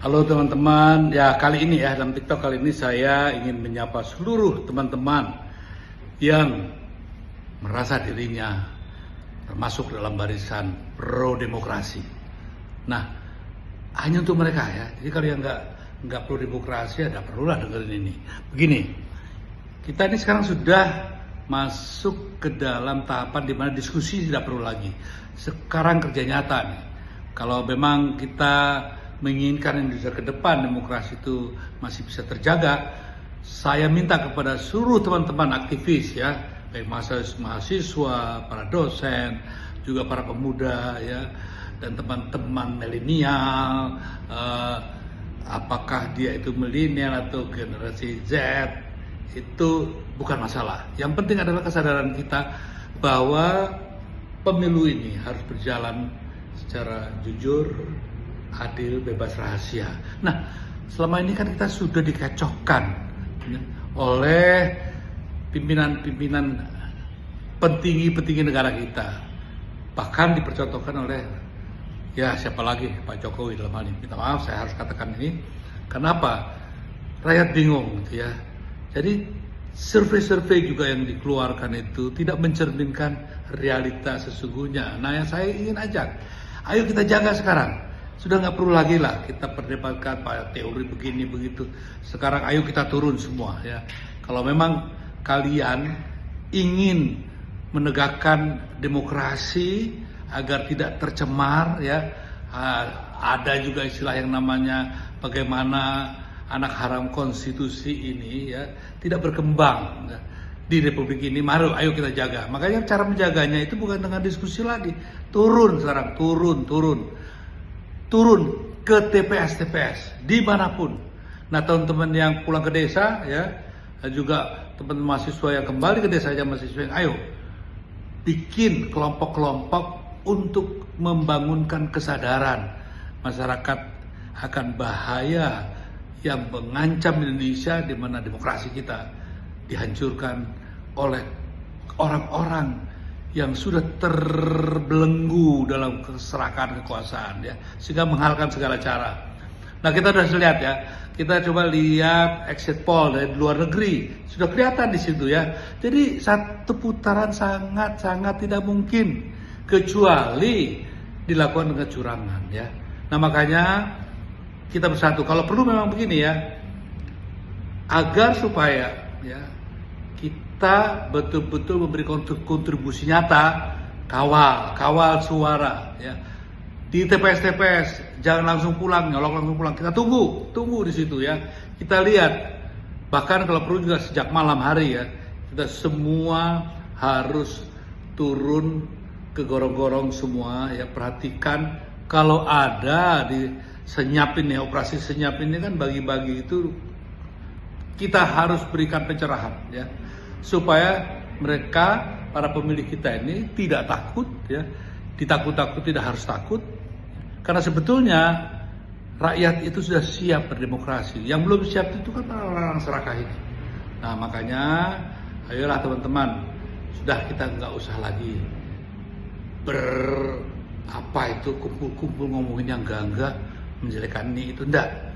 Halo teman-teman, ya kali ini ya dalam TikTok kali ini saya ingin menyapa seluruh teman-teman yang merasa dirinya termasuk dalam barisan pro demokrasi. Nah, hanya untuk mereka ya. Jadi kalau yang nggak pro demokrasi, ada perlulah dengerin ini. Begini, kita ini sekarang sudah masuk ke dalam tahapan di mana diskusi tidak perlu lagi. Sekarang kerja nyata nih. Kalau memang kita menginginkan Indonesia ke depan demokrasi itu masih bisa terjaga, saya minta kepada seluruh teman-teman aktivis ya, baik mahasiswa, para dosen, juga para pemuda ya, dan teman-teman milenial, apakah dia itu milenial atau generasi Z, itu bukan masalah. Yang penting adalah kesadaran kita bahwa pemilu ini harus berjalan secara jujur, adil, bebas rahasia. Nah, selama ini kan kita sudah dikecohkan ya, oleh pimpinan-pimpinan petinggi-petinggi negara kita. Bahkan dipercontohkan oleh ya siapa lagi, Pak Jokowi dalam hal ini. Minta maaf saya harus katakan ini. Kenapa? Rakyat bingung gitu ya. Jadi survei-survei juga yang dikeluarkan itu tidak mencerminkan realitas sesungguhnya. Nah, yang saya ingin ajak, ayo kita jaga sekarang. Sudah nggak perlu lagi lah kita perdebatkan pada teori begini begitu. Sekarang ayo kita turun semua ya. Kalau memang kalian ingin menegakkan demokrasi agar tidak tercemar ya, ada juga istilah yang namanya bagaimana anak haram konstitusi ini ya tidak berkembang ya, di Republik ini. Mari ayo kita jaga. Makanya cara menjaganya itu bukan dengan diskusi lagi. Turun sekarang, turun ke TPS dimanapun. Nah, teman-teman yang pulang ke desa ya, juga teman-teman mahasiswa yang kembali ke desanya, mahasiswa yang ayo bikin kelompok-kelompok untuk membangunkan kesadaran masyarakat akan bahaya yang mengancam Indonesia, di mana demokrasi kita dihancurkan oleh orang-orang yang sudah terbelenggu dalam keserakahan kekuasaan ya, sehingga menghalalkan segala cara. Nah, kita sudah lihat ya, kita coba lihat exit poll dari luar negeri, sudah kelihatan di situ ya. Jadi satu putaran sangat-sangat tidak mungkin kecuali dilakukan dengan kecurangan ya. Nah, makanya kita bersatu. Kalau perlu memang begini ya, agar supaya ya kita betul-betul memberi kontribusi nyata, kawal suara ya di TPS, jangan langsung pulang, nyolong langsung pulang. Kita tunggu di situ ya. Kita lihat, bahkan kalau perlu juga sejak malam hari ya, kita semua harus turun ke gorong-gorong semua ya. Perhatikan kalau ada di senyap ini, operasi senyap ini kan bagi-bagi itu, kita harus berikan pencerahan ya, supaya mereka, para pemilih kita ini tidak takut ya, ditakut-takut tidak harus takut, karena sebetulnya rakyat itu sudah siap berdemokrasi. Yang belum siap itu kan orang-orang serakah ini. Nah, makanya ayolah teman-teman, sudah kita nggak usah lagi kumpul-kumpul ngomongin yang enggak, menjelekkan ini itu enggak.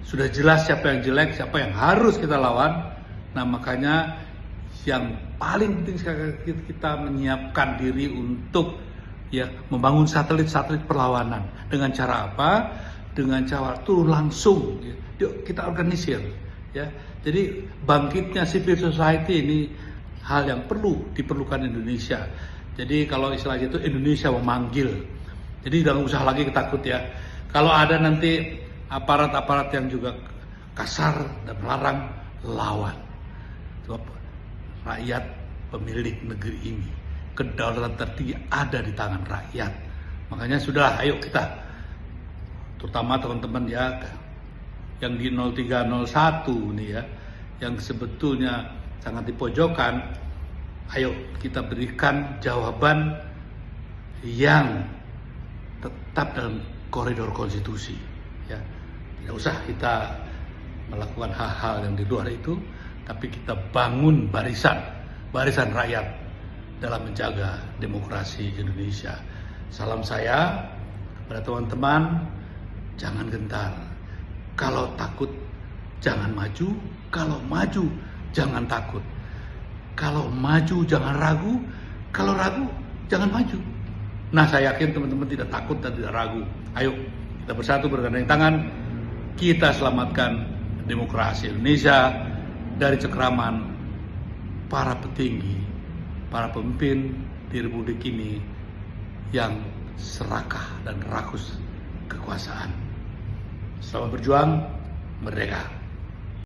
Sudah jelas siapa yang jelek, siapa yang harus kita lawan. Nah, makanya yang paling penting sekarang kita menyiapkan diri untuk ya membangun satelit perlawanan. Dengan cara apa? Dengan cara turun langsung ya. Yuk kita organisir ya. Jadi bangkitnya civil society ini hal yang diperlukan Indonesia. Jadi kalau istilahnya itu Indonesia memanggil. Jadi jangan usah lagi takut ya. Kalau ada nanti aparat-aparat yang juga kasar dan melarang, lawan. Sebab rakyat pemilik negeri ini, kedaulatan tertinggi ada di tangan rakyat. Makanya sudah, ayo kita, terutama teman-teman ya yang di 0301 nih ya, yang sebetulnya sangat dipojokkan, ayo kita berikan jawaban yang tetap dalam koridor konstitusi ya. Tidak usah kita melakukan hal-hal yang di luar itu, tapi kita bangun barisan rakyat dalam menjaga demokrasi Indonesia. Salam saya kepada teman-teman, jangan gentar, Kalau takut, jangan maju. Kalau maju, jangan takut. Kalau maju, jangan ragu. Kalau ragu, jangan maju. Nah, saya yakin teman-teman tidak takut dan tidak ragu. Ayo, kita bersatu bergandeng tangan. Kita selamatkan demokrasi Indonesia dari cengkraman para petinggi, para pemimpin di Republik ini yang serakah dan rakus kekuasaan. Selamat berjuang, merdeka!